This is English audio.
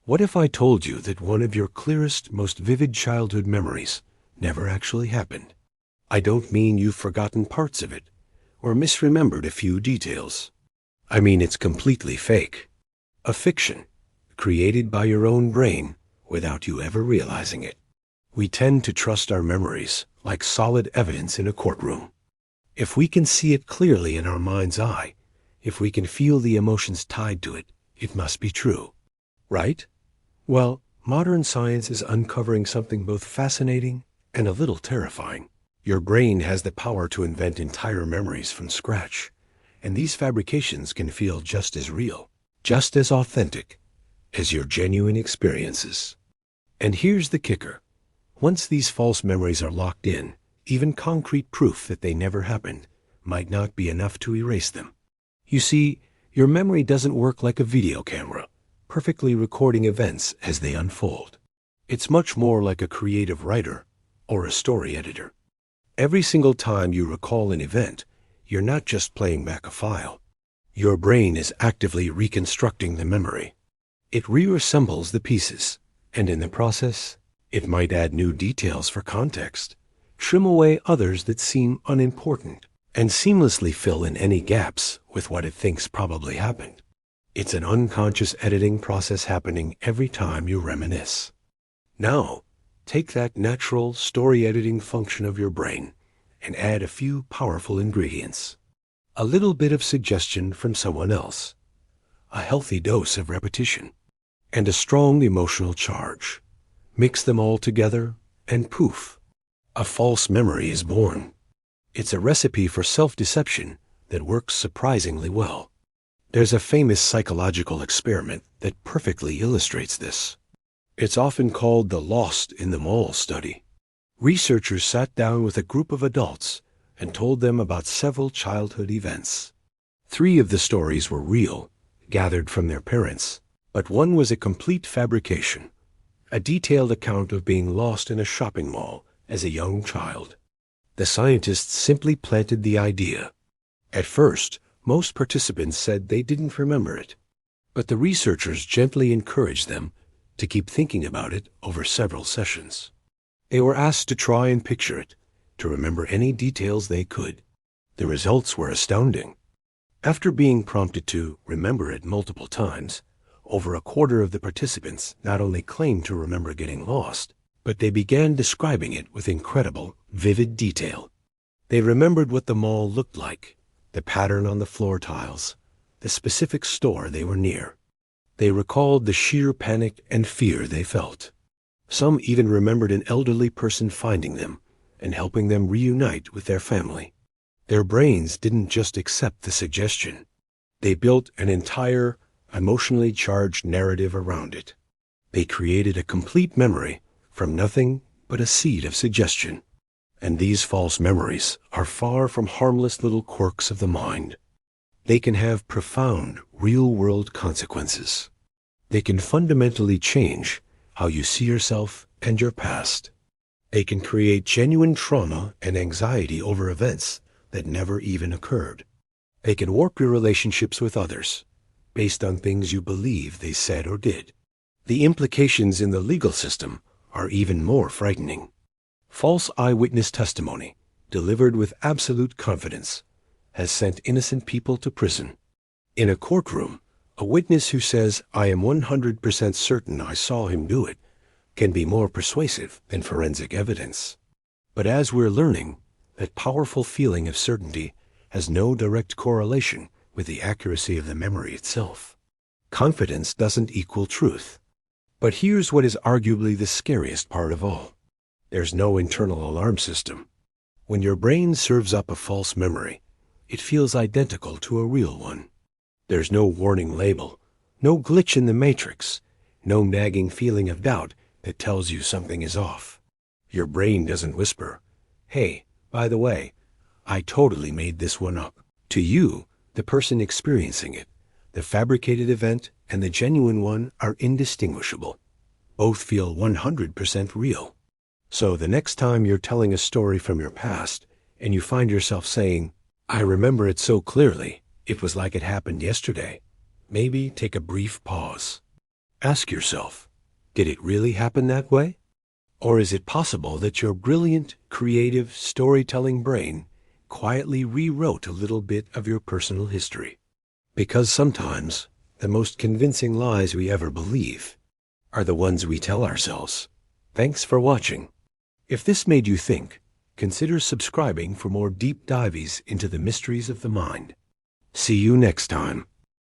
What if I told you that one of your clearest, most vivid childhood memories never actually happened? I don't mean you've forgotten parts of it or misremembered a few details. I mean it's completely fake. A fiction created by your own brain without you ever realizing it. We tend to trust our memories like solid evidence in a courtroom. If we can see it clearly in our mind's eye, if we can feel the emotions tied to it, it must be true. Right? Well, modern science is uncovering something both fascinating and a little terrifying. Your brain has the power to invent entire memories from scratch, and these fabrications can feel just as real, just as authentic as your genuine experiences. And here's the kicker. Once these false memories are locked in, even concrete proof that they never happened might not be enough to erase them. You see, your memory doesn't work like a video camera, perfectly recording events as they unfold. It's much more like a creative writer or a story editor. Every single time you recall an event, you're not just playing back a file. Your brain is actively reconstructing the memory. It reassembles the pieces, and in the process, it might add new details for context, trim away others that seem unimportant, and seamlessly fill in any gaps with what it thinks probably happened. It's an unconscious editing process happening every time you reminisce. Now, take that natural story editing function of your brain and add a few powerful ingredients. A little bit of suggestion from someone else, a healthy dose of repetition, and a strong emotional charge. Mix them all together, and poof, a false memory is born. It's a recipe for self-deception that works surprisingly well. There's a famous psychological experiment that perfectly illustrates this. It's often called the Lost in the Mall study. Researchers sat down with a group of adults and told them about several childhood events. 3 of the stories were real, gathered from their parents, but one was a complete fabrication, a detailed account of being lost in a shopping mall as a young child. The scientists simply planted the idea. At first, most participants said they didn't remember it, but the researchers gently encouraged them to keep thinking about it over several sessions. They were asked to try and picture it, to remember any details they could. The results were astounding. After being prompted to remember it multiple times, over a quarter of the participants not only claimed to remember getting lost, but they began describing it with incredible, vivid detail. They remembered what the mall looked like, the pattern on the floor tiles, the specific store they were near. They recalled the sheer panic and fear they felt. Some even remembered an elderly person finding them and helping them reunite with their family. Their brains didn't just accept the suggestion. They built an entire, emotionally charged narrative around it. They created a complete memory from nothing but a seed of suggestion. And these false memories are far from harmless little quirks of the mind. They can have profound, real-world consequences. They can fundamentally change how you see yourself and your past. They can create genuine trauma and anxiety over events that never even occurred. They can warp your relationships with others based on things you believe they said or did. The implications in the legal system are even more frightening. False eyewitness testimony, delivered with absolute confidence, has sent innocent people to prison. In a courtroom, a witness who says, "I am 100% certain I saw him do it," can be more persuasive than forensic evidence. But as we're learning, that powerful feeling of certainty has no direct correlation with the accuracy of the memory itself. Confidence doesn't equal truth. But here's what is arguably the scariest part of all. There's no internal alarm system. When your brain serves up a false memory, it feels identical to a real one. There's no warning label, no glitch in the matrix, no nagging feeling of doubt that tells you something is off. Your brain doesn't whisper, "Hey, by the way, I totally made this one up." To you, the person experiencing it, the fabricated event and the genuine one are indistinguishable. Both feel 100% real. So the next time you're telling a story from your past and you find yourself saying, "I remember it so clearly, it was like it happened yesterday," maybe take a brief pause. Ask yourself, did it really happen that way? Or is it possible that your brilliant, creative, storytelling brain quietly rewrote a little bit of your personal history? Because sometimes the most convincing lies we ever believe are the ones we tell ourselves. Thanks for watching. If this made you think, consider subscribing for more deep dives into the mysteries of the mind. See you next time.